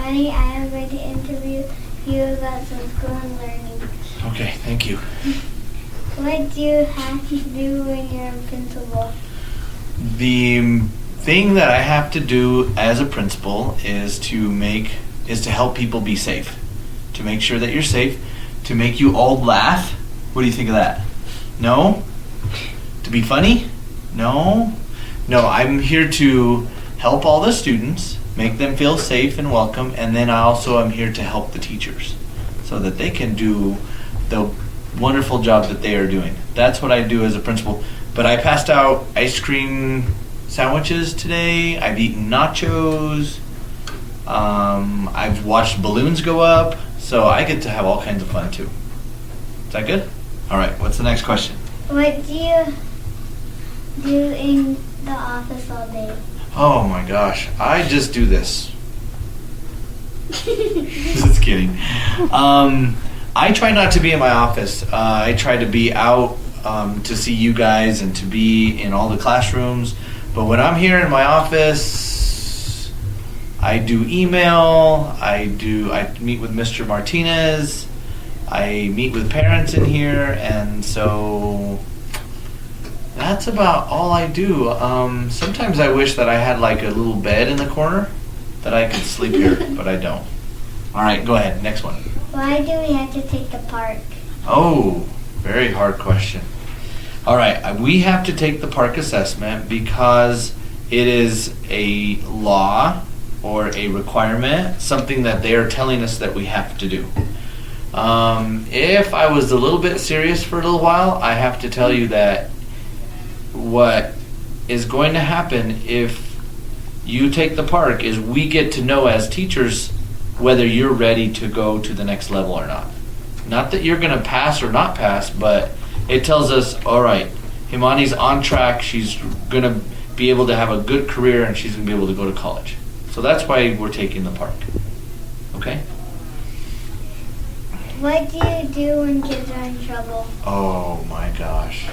funny. I am going to interview you about some school and learning. Okay, thank you. What do you have to do when you're a principal? The thing that I have to do as a principal is to help people be safe. To make sure that you're safe. To make you all laugh. What do you think of that? No? To be funny? No? No, I'm here to help all the students, make them feel safe and welcome, and then I also am here to help the teachers so that they can do the wonderful job that they are doing. That's what I do as a principal. But I passed out ice cream sandwiches today. I've eaten nachos. I've watched balloons go up. So I get to have all kinds of fun too. Is that good? All right, what's the next question? What do you do in the office all day? Oh my gosh, I just do this. Just kidding. I try not to be in my office. I try to be out to see you guys and to be in all the classrooms. But when I'm here in my office, I do email, I meet with Mr. Martinez, I meet with parents in here, and so that's about all I do. Sometimes I wish that I had like a little bed in the corner that I could sleep here, but I don't. All right, go ahead, next one. Why do we have to take the park? Oh, very hard question. All right, we have to take the park assessment because it is a law or a requirement, something that they are telling us that we have to do. If I was a little bit serious for a little while, I have to tell you that what is going to happen if you take the park is we get to know as teachers whether you're ready to go to the next level or not. Not that you're going to pass or not pass, but it tells us, all right, Himani's on track, she's going to be able to have a good career, and she's going to be able to go to college. So that's why we're taking the park. Okay? What do you do when kids are in trouble? Oh my gosh.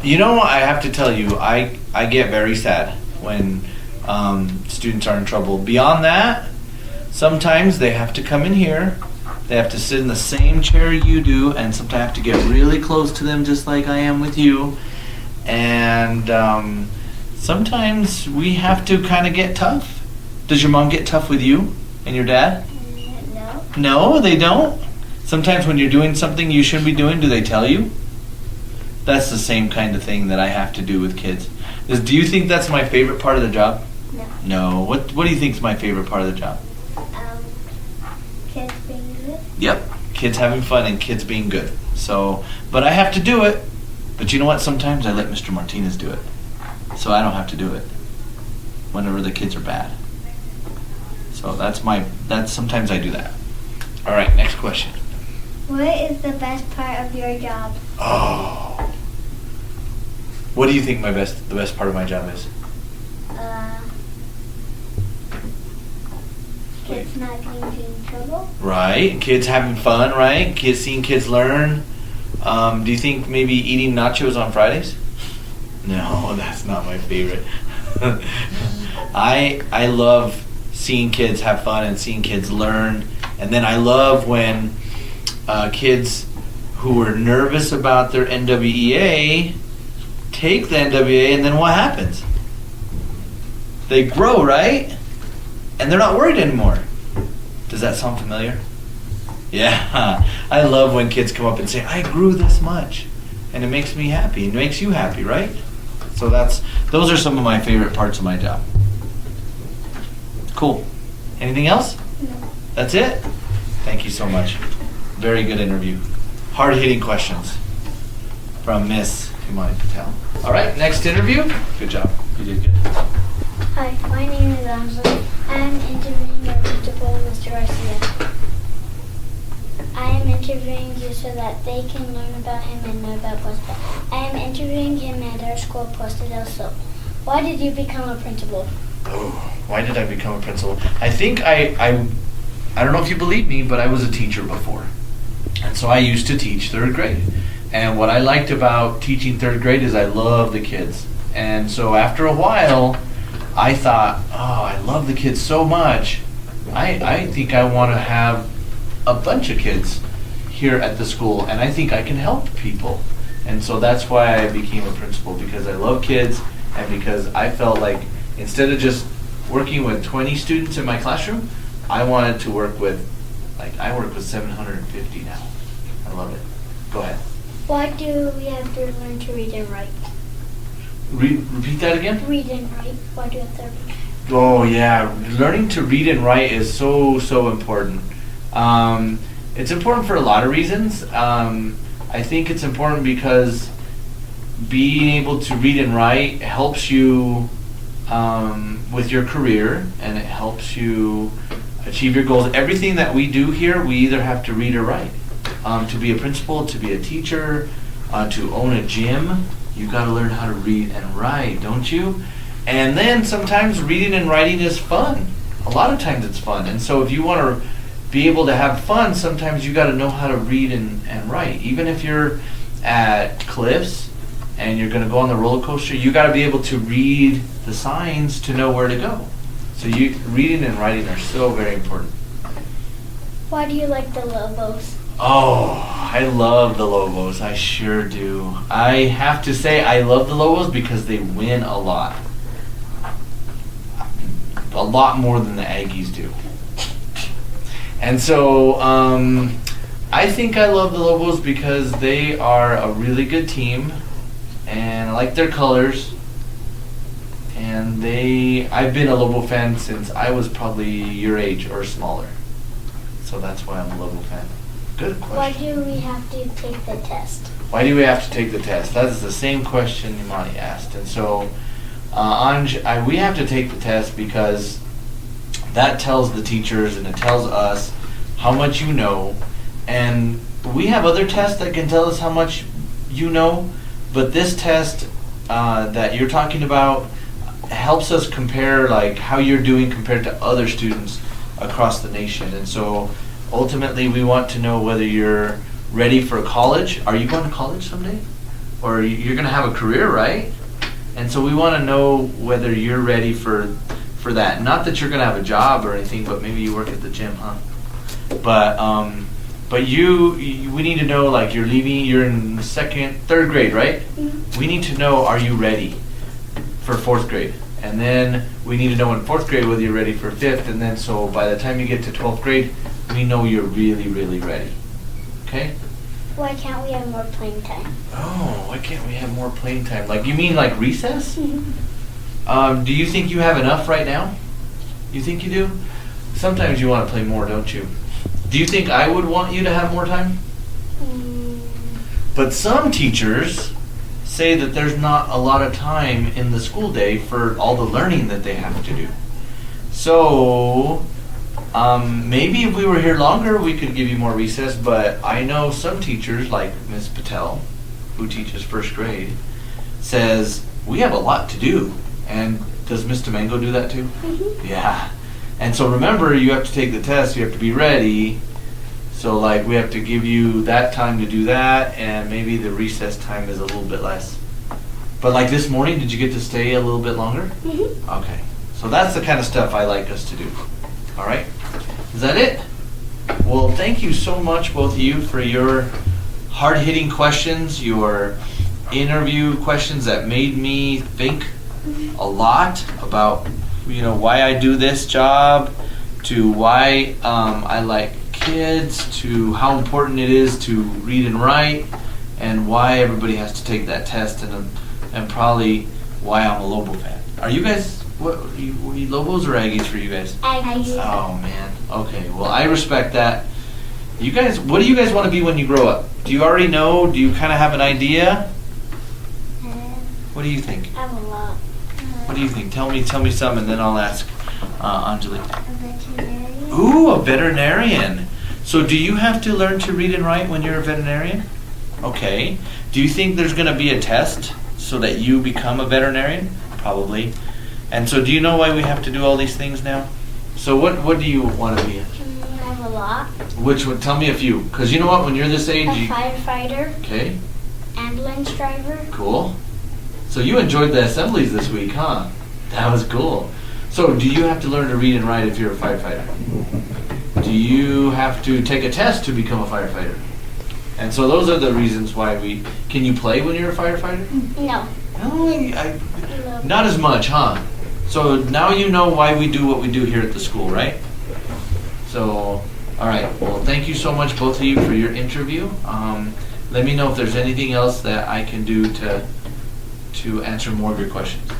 You know, I have to tell you, I get very sad when students are in trouble. Beyond that, sometimes they have to come in here, they have to sit in the same chair you do, and sometimes I have to get really close to them just like I am with you. And sometimes we have to kind of get tough. Does your mom get tough with you and your dad? No. No, they don't? Sometimes when you're doing something you shouldn't be doing, do they tell you? That's the same kind of thing that I have to do with kids. Do you think that's my favorite part of the job? No. No. What do you think is my favorite part of the job? Kids being good. Yep. Kids having fun and kids being good. So, but I have to do it. But you know what? Sometimes I let Mr. Martinez do it. So I don't have to do it whenever the kids are bad. So that's sometimes I do that. All right, next question. What is the best part of your job? Oh. What do you think the best part of my job is? Kids not getting in trouble. Right. Kids having fun, right? Seeing kids learn. Do you think maybe eating nachos on Fridays? No, that's not my favorite. I love seeing kids have fun and seeing kids learn. And then I love when kids who are nervous about their NWEA take the NWEA, and then what happens? They grow, right? And they're not worried anymore. Does that sound familiar? Yeah. I love when kids come up and say, I grew this much. And it makes me happy. It makes you happy, right? So those are some of my favorite parts of my job. Cool. Anything else? No. That's it? Thank you so much. Very good interview. Hard-hitting questions from Miss Himani Patel. All right, next interview. Good job. You did good. Hi, my name is Anjali. I am interviewing your principal, Mr. Garcia. I am interviewing you so that they can learn about him and know about Puesta. I am interviewing him at our school, Puesta del Sol. Why did you become a principal? Oh, why did I become a principal? I think I don't know if you believe me, but I was a teacher before. And so I used to teach third grade. And what I liked about teaching third grade is I love the kids. And so after a while, I thought, oh, I love the kids so much. I think I want to have a bunch of kids here at the school, and I think I can help people. And so that's why I became a principal, because I love kids, and because I felt like instead of just working with 20 students in my classroom, I wanted to work with, I work with 750 now. I love it. Go ahead. Why do we have to learn to read and write? Repeat that again? Read and write. Why do we have to read? Oh yeah, learning to read and write is so important. It's important for a lot of reasons. I think it's important because being able to read and write helps you with your career, and it helps you achieve your goals. Everything that we do here, we either have to read or write. To be a principal, to be a teacher, to own a gym, you've got to learn how to read and write, don't you? And then sometimes reading and writing is fun. A lot of times it's fun. And so if you want to be able to have fun, sometimes you got to know how to read and write. Even if you're at Cliffs and you're going to go on the roller coaster, you got to be able to read the signs to know where to go. So reading and writing are so very important. Why do you like the Lobos? Oh, I love the Lobos. I sure do. I have to say I love the Lobos because they win a lot. A lot more than the Aggies do. And so I think I love the Lobos because they are a really good team, and I like their colors. And I've been a Lobo fan since I was probably your age or smaller. So that's why I'm a Lobo fan. Good question. Why do we have to take the test? Why do we have to take the test? That is the same question Imani asked. And so, Anj, we have to take the test because that tells the teachers and it tells us how much you know. And we have other tests that can tell us how much you know, but this test that you're talking about helps us compare like how you're doing compared to other students across the nation. And so ultimately we want to know whether you're ready for college. Are you going to college someday? Or you're going to have a career, right? And so we want to know whether you're ready for that. Not that you're going to have a job or anything, but maybe you work at the gym, huh? But we need to know, like, you're in third grade, right? Mm-hmm. We need to know, are you ready for fourth grade? And then we need to know in fourth grade whether you're ready for fifth, and then so by the time you get to 12th grade, we know you're really, really ready. Okay? Why can't we have more playing time? Oh, why can't we have more playing time? Like, you mean like recess? Mm-hmm. Do you think you have enough right now? You think you do? Sometimes you want to play more, don't you? Do you think I would want you to have more time? But some teachers say that there's not a lot of time in the school day for all the learning that they have to do. So maybe if we were here longer, we could give you more recess, but I know some teachers, like Miss Patel, who teaches first grade, says, we have a lot to do. And does Miss Domingo do that too? Mm-hmm. Yeah. And so remember, you have to take the test, you have to be ready. So like we have to give you that time to do that, and maybe the recess time is a little bit less. But like this morning, did you get to stay a little bit longer? Mm-hmm. Okay. So that's the kind of stuff I like us to do. All right? Is that it? Well, thank you so much, both of you, for your hard-hitting questions, your interview questions that made me think a lot about, why I do this job, to why I like kids, to how important it is to read and write, and why everybody has to take that test, and probably why I'm a Lobo fan. Are you guys, were you Lobos or Aggies for you guys? Aggies. Oh man. Okay. Well, I respect that. You guys, what do you guys want to be when you grow up? Do you already know? Do you kind of have an idea? What do you think? I have a lot. What do you think? Tell me some, and then I'll ask Anjali. A veterinarian. Ooh, a veterinarian. So do you have to learn to read and write when you're a veterinarian? Okay. Do you think there's going to be a test so that you become a veterinarian? Probably. And so do you know why we have to do all these things now? So what do you want to be? I have a lot. Which one? Tell me a few. Because you know what? When you're this age, A firefighter. Okay. Ambulance driver. Cool. So you enjoyed the assemblies this week, huh? That was cool. So, do you have to learn to read and write if you're a firefighter? Do you have to take a test to become a firefighter? And so those are the reasons why can you play when you're a firefighter? No. No, not as much, huh? So now you know why we do what we do here at the school, right? So, all right. Well, thank you so much, both of you, for your interview. Let me know if there's anything else that I can do to answer more of your questions.